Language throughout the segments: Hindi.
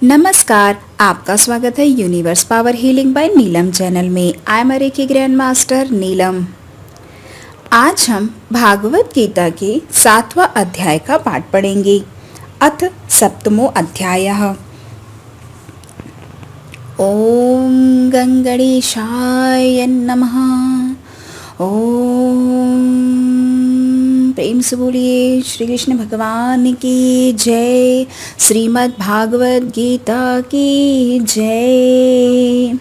नमस्कार, आपका स्वागत है universe power healing by Neelam channel में। I am reiki grand master Neelam. आज हम भागवत गीता के 7वां अध्याय का पाठ पढ़ेंगे। अथ सप्तमो अध्यायः। ओम गंगणेशाय नमः। ओम प्रेम से बोलिए श्री कृष्ण भगवान की जय। श्रीमद् भागवत गीता की जय।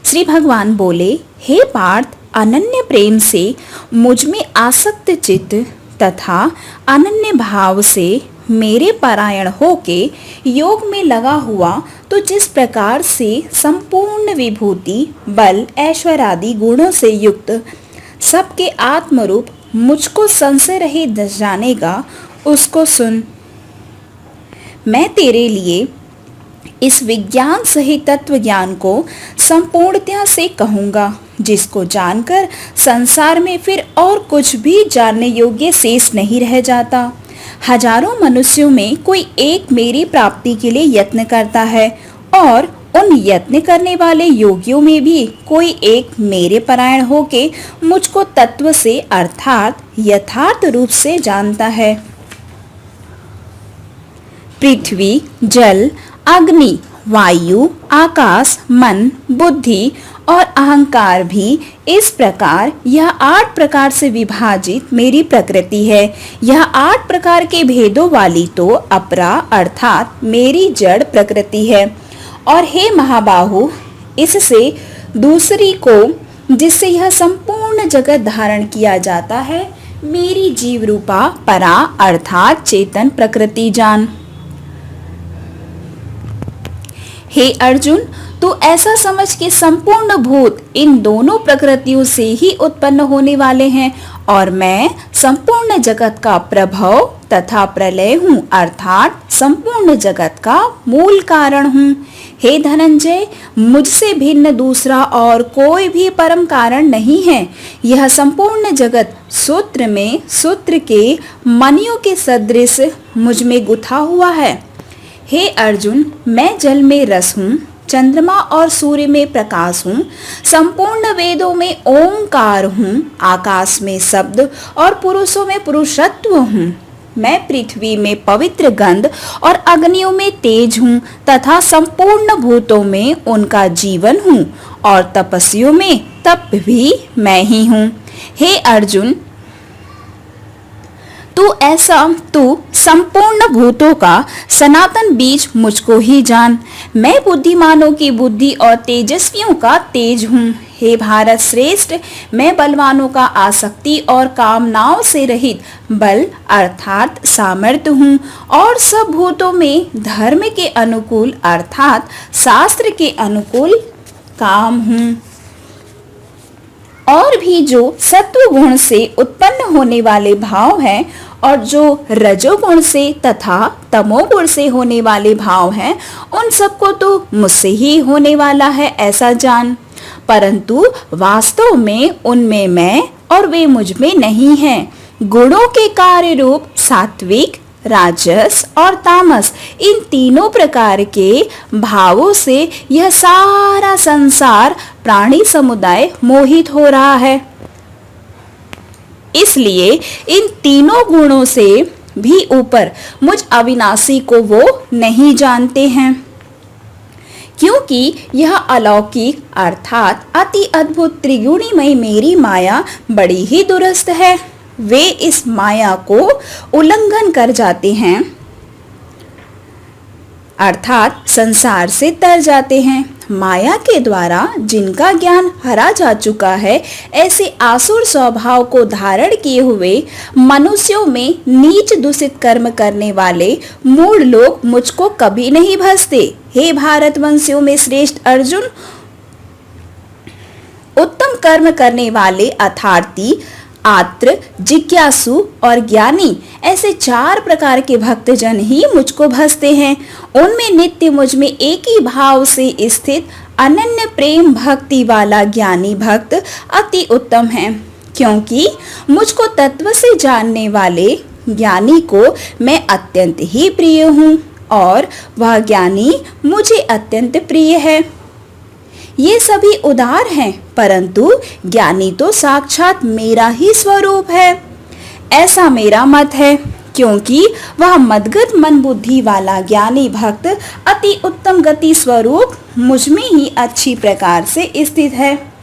श्री भगवान बोले, हे पार्थ, अनन्य प्रेम से मुझ में आसक्त चित्त तथा अनन्य भाव से मेरे परायण होके योग में लगा हुआ तो जिस प्रकार से संपूर्ण विभूति बल ऐश्वर्य आदि गुणों से युक्त सबके आत्मरूप मुझको संशय रहित जानेगा, उसको सुन। मैं तेरे लिए इस विज्ञान सहित तत्व ज्ञान को संपूर्णतया से कहूँगा, जिसको जानकर संसार में फिर और कुछ भी जानने योग्य शेष नहीं रह जाता। हजारों मनुष्यों में कोई एक मेरी प्राप्ति के लिए यत्न करता है और उन यत्न करने वाले योगियों में भी कोई एक मेरे परायण होके मुझको तत्व से अर्थात यथार्थ रूप से जानता है। पृथ्वी, जल, अग्नि, वायु, आकाश, मन, बुद्धि और अहंकार भी इस प्रकार यह 8 प्रकार से विभाजित मेरी प्रकृति है। यह 8 प्रकार के भेदों वाली तो अपरा अर्थात मेरी जड़ प्रकृति है। और हे महाबाहु, इससे दूसरी को जिससे यह संपूर्ण जगत धारण किया जाता है, मेरी जीव रूपा परा अर्थात चेतन प्रकृति जान। हे अर्जुन, तू ऐसा समझ के संपूर्ण भूत इन दोनों प्रकृतियों से ही उत्पन्न होने वाले हैं और मैं संपूर्ण जगत का प्रभव तथा प्रलय हूँ अर्थात संपूर्ण जगत का मूल कारण हूँ। हे धनंजय, मुझसे भिन्न दूसरा और कोई भी परम कारण नहीं है। यह संपूर्ण जगत सूत्र में सूत्र के मणियों के सदृश मुझ में गुथा हुआ है। हे अर्जुन, मैं जल में रस हूँ, चंद्रमा और सूर्य में प्रकाश हूँ, संपूर्ण वेदों में ओंकार हूँ, आकाश में शब्द और पुरुषों में पुरुषत्व हूँ। मैं पृथ्वी में पवित्र गंध और अग्नियों में तेज हूँ तथा संपूर्ण भूतों में उनका जीवन हूँ और तपस्वियों में तप भी मैं ही हूँ। हे अर्जुन, तू संपूर्ण भूतों का सनातन बीज मुझको ही जान। मैं बुद्धिमानों की बुद्धि और तेजस्वियों का तेज हूँ। हे भारत श्रेष्ठ, मैं बलवानों का आसक्ति और कामनाओं से रहित बल अर्थात सामर्थ्य हूँ और सब भूतों में धर्म के अनुकूल अर्थात शास्त्र के अनुकूल काम हूँ। और भी जो सत्व गुण से उत्पन्न होने वाले भाव हैं और जो रजोगुण से तथा तमोगुण से होने वाले भाव हैं, उन सबको तो मुझसे ही होने वाला है ऐसा जान। परंतु वास्तव में उनमें मैं और वे मुझ में नहीं हैं। गुणों के कार्य रूप सात्विक, राजस और तामस, इन तीनों प्रकार के भावों से यह सारा संसार प्राणी समुदाय मोहित हो रहा है। इसलिए इन तीनों गुणों से भी ऊपर मुझ अविनाशी को वो नहीं जानते हैं, क्योंकि यह अलौकिक अर्थात अति अद्भुत त्रिगुणीमय मेरी माया बड़ी ही दुरुस्त है। वे इस माया को उल्लंघन कर जाते हैं अर्थात संसार से तर जाते हैं। माया के द्वारा जिनका ज्ञान हरा जा चुका है, ऐसे आसुर स्वभाव को धारण किए हुए मनुष्यों में नीच दूषित कर्म करने वाले मूढ़ लोग मुझको कभी नहीं भजते। हे भारतवंशियों में श्रेष्ठ अर्जुन, उत्तम कर्म करने वाले अर्थार्थी, आत्र, जिज्ञासु और ज्ञानी, ऐसे 4 प्रकार के भक्तजन ही मुझको भजते हैं। उनमें नित्य मुझ में एक ही भाव से स्थित अनन्य प्रेम भक्ति वाला ज्ञानी भक्त अति उत्तम है, क्योंकि मुझको तत्व से जानने वाले ज्ञानी को मैं अत्यंत ही प्रिय हूँ। और वह ज्ञानी मुझे अत्यंत प्रिय है। ये सभी उदार हैं, परंतु ज्ञानी तो साक्षात मेरा ही स्वरूप है, ऐसा मेरा मत है, क्योंकि वह मदगत मन बुद्धि वाला ज्ञानी भक्त अति उत्तम गति स्वरूप मुझ में ही अच्छी प्रकार से स्थित है।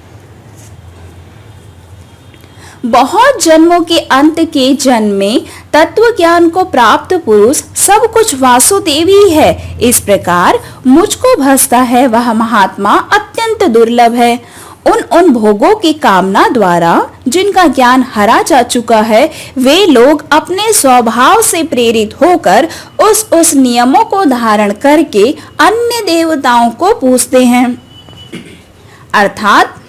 बहुत जन्मों के अंत के जन्म में तत्व ज्ञान को प्राप्त पुरुष सब कुछ वासुदेवी है, इस प्रकार मुझको भसता है वह महात्मा अत्यंत दुर्लभ है। उन भोगों की कामना द्वारा जिनका ज्ञान हरा जा चुका है, वे लोग अपने स्वभाव से प्रेरित होकर उस नियमों को धारण करके अन्य देवताओं को पूजते हैं, अर्थात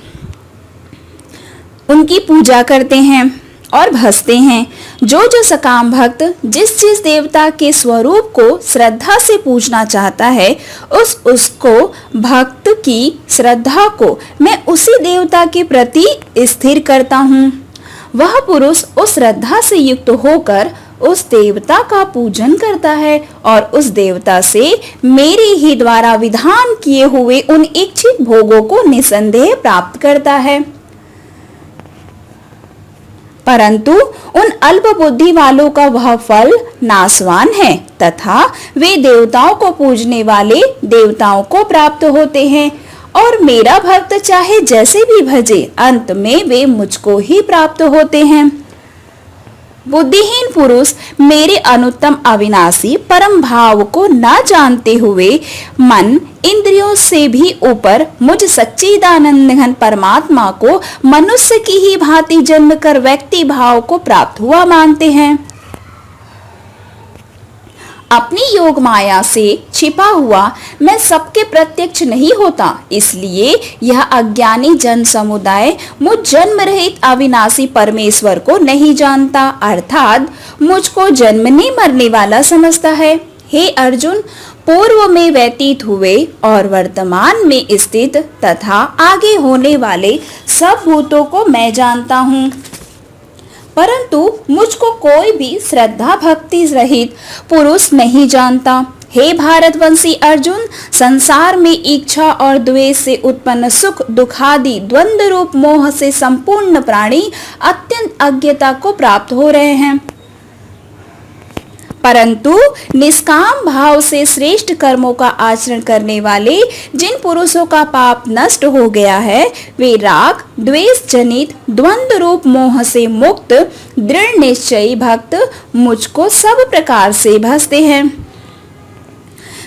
उनकी पूजा करते हैं और भसते हैं। जो सकाम भक्त जिस देवता के स्वरूप को श्रद्धा से पूजना चाहता है, उसको भक्त की श्रद्धा को मैं उसी देवता के प्रति स्थिर करता हूँ। वह पुरुष उस श्रद्धा से युक्त होकर उस देवता का पूजन करता है और उस देवता से मेरे ही द्वारा विधान किए हुए उन इच्छित भोगों को निसंदेह प्राप्त करता है। परंतु उन अल्प बुद्धि वालों का वह फल नाशवान है तथा वे देवताओं को पूजने वाले देवताओं को प्राप्त होते हैं, और मेरा भक्त चाहे जैसे भी भजे, अंत में वे मुझको ही प्राप्त होते हैं। बुद्धिहीन पुरुष मेरे अनुत्तम अविनाशी परम भाव को न जानते हुए मन इंद्रियों से भी ऊपर मुझ सच्चिदानंद घन परमात्मा को मनुष्य की ही भांति जन्म कर व्यक्ति भाव को प्राप्त हुआ मानते हैं। अपनी योग माया से छिपा हुआ मैं सबके प्रत्यक्ष नहीं होता, इसलिए यह अज्ञानी जन समुदाय मुझ जन्म रहित अविनाशी परमेश्वर को नहीं जानता, अर्थात मुझको जन्मने मरने वाला समझता है। हे अर्जुन, पूर्व में व्यतीत हुए और वर्तमान में स्थित तथा आगे होने वाले सब भूतों को मैं जानता हूँ, परंतु मुझको कोई भी श्रद्धा भक्ति रहित पुरुष नहीं जानता। हे भारतवंशी अर्जुन, संसार में इच्छा और द्वेष से उत्पन्न सुख दुखादि द्वंद्व रूप मोह से संपूर्ण प्राणी अत्यंत अज्ञता को प्राप्त हो रहे हैं, परंतु निष्काम भाव से श्रेष्ठ कर्मों का आचरण करने वाले जिन पुरुषों का पाप नष्ट हो गया है, वे राग द्वेष जनित द्वंद्व रूप मोह से मुक्त दृढ़ निश्चयी भक्त मुझको सब प्रकार से भजते हैं।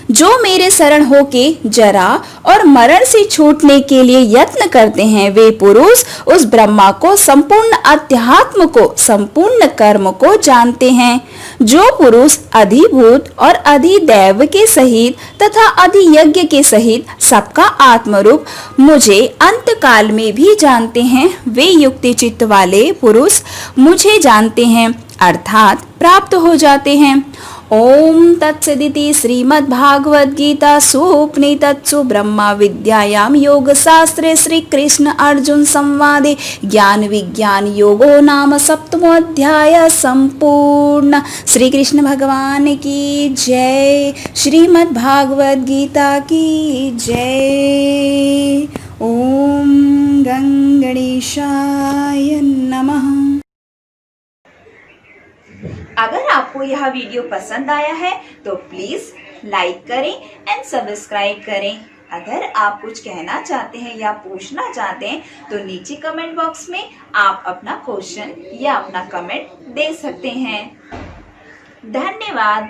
जो मेरे शरण होके जरा और मरण से छूटने के लिए यत्न करते हैं, वे पुरुष उस ब्रह्मा को, संपूर्ण अध्यात्म को, संपूर्ण कर्म को जानते हैं। जो पुरुष अधिभूत और अधिदैव के सहित तथा अधियज्ञ के सहित सबका आत्मरूप मुझे अंत काल में भी जानते हैं, वे युक्ति चित्त वाले पुरुष मुझे जानते हैं, अर्थात प्राप्त हो जाते हैं। ओम तत्सदिति श्रीमद्भागवत गीता सुपनिषत्सु ब्रह्मा विद्यायां योग शास्त्रे श्री कृष्ण अर्जुन संवादे ज्ञान विज्ञान योगो नाम सप्तमो अध्याय संपूर्ण। श्री कृष्ण भगवान की जय। श्रीमद्भागवत गीता की जय। ओम गणेशाय नमः। अगर आपको यह वीडियो पसंद आया है तो प्लीज लाइक करें एंड सब्सक्राइब करें। अगर आप कुछ कहना चाहते हैं या पूछना चाहते हैं तो नीचे कमेंट बॉक्स में आप अपना क्वेश्चन या अपना कमेंट दे सकते हैं। धन्यवाद।